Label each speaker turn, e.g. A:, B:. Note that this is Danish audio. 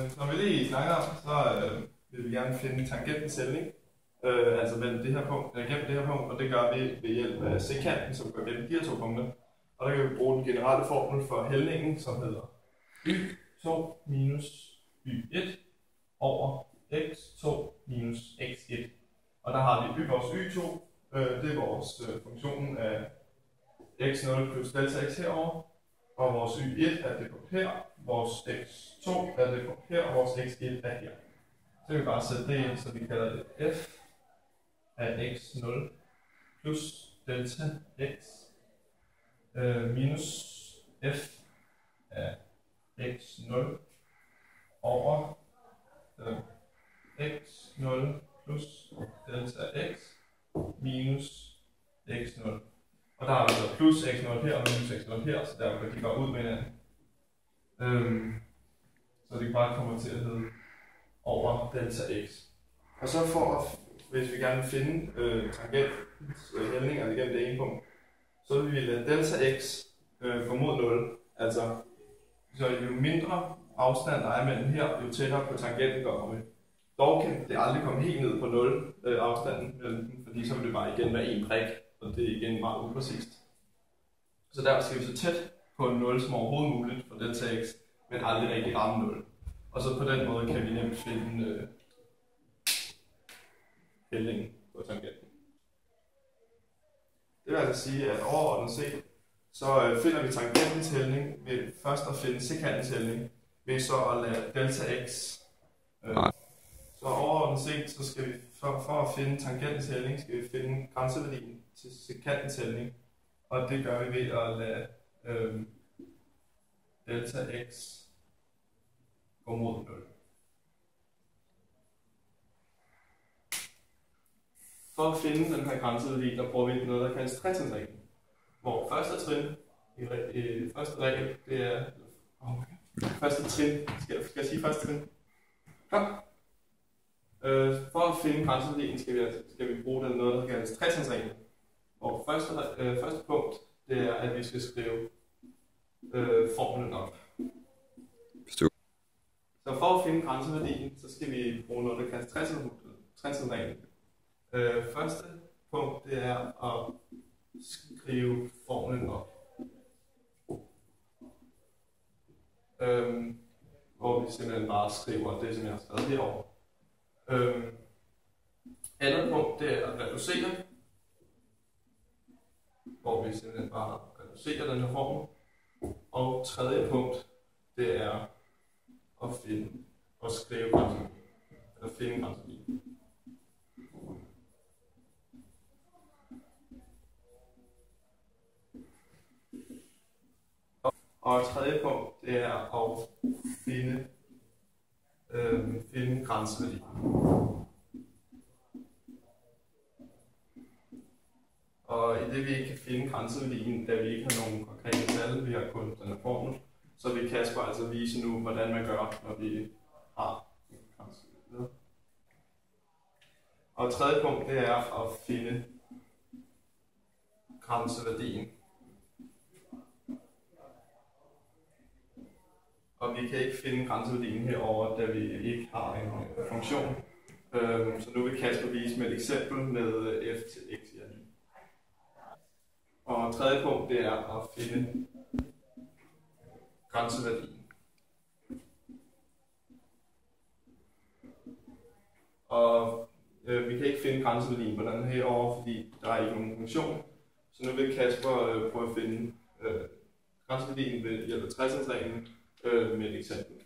A: Som vi lige snakker om, så vil vi gerne finde tangentens hældning, altså mellem det her punkt, gennem det her punkt, og det gør vi ved hjælp af sekanten, som går gennem de her to punkter. Og der kan vi bruge den generelle formel for hældningen, som hedder y2 minus y1 over x2 minus x1. Og der har vi vores y2, det er vores funktion af x0 plus delta x herover, og vores y1 er det punkt her, vores x2 er det punkt her, og vores x1 er her. Så kan vi bare sætte det ind, så vi kalder det f af x0 plus delta x minus f af x0 over x0 plus delta x minus x0. Og der har vi så plus x0 her og minus x0 her, så der kan de gå ud med hinanden. Så det bare kommer til at hedde over delta x. Og så hvis vi gerne vil finde tangentens hældning, altså igennem det ene punkt, så vil vi lade delta x gå mod 0. Altså, så jo mindre afstand der er mellem her, jo tættere på tangenten kommer vi. Dog kan det aldrig komme helt ned på 0 afstanden mellem dem, fordi så vil det bare igen være en prik, og det er igen meget upræcist. Så derfor skal vi så tæt på 0 som overhovedet muligt for delta x, men aldrig rigtig ramme 0. Og så på den måde kan vi nemt finde hældningen på tangenten. Det vil altså sige, at overordnet set, så finder vi tangentens hældning ved først at finde sekantens hældning, ved så at lade delta x. Så overordnet set, så skal vi for at finde tangentens hældning, skal vi finde grænseværdien til sekantens hældning. Og det gør vi ved at lade delta x gå mod 0. For at finde den her grænseværdi, der bruger vi noget, der kaldes tretrinsreglen. Hvor første trin i første regel, det er første trin. Skal jeg sige første trin? Ja. For at finde grænseværdien skal vi bruge noget, der kaldes tretrinsreglen. Hvor første punkt, det er, at vi skal skrive formlen op. Så for at finde grænseværdien, så skal vi bruge noget, der kaldes tretrinsreglen. Første punkt, det er at skrive formlen op. Hvor vi simpelthen bare skriver det, som jeg har skrevet herovre. Andet punkt, det er at reducere. Hvor vi simpelthen bare reducerer den her formel. Og tredje punkt, det er at skrive grænseværdien. Eller finde grænseværdien. Og tredje punkt, det er at finde grænseværdien. Og i det vi ikke kan finde grænseværdien, da vi ikke har nogen konkrete tal, vi har kun den her formel, så vil Kasper altså vise nu, hvordan man gør, når vi har en grænseværdien. Og tredje punkt, det er at finde grænseværdien. Og vi kan ikke finde grænseværdien herover, da vi ikke har en funktion. Så nu vil Kasper vise med et eksempel med f til x i anden. Og tredje punkt, det er at finde grænseværdien. Og vi kan ikke finde grænseværdien på den herover, fordi der er ikke nogen funktion. Så nu vil Kasper prøve at finde grænseværdien ved hjælp af tretrinsreglen med et eksempel.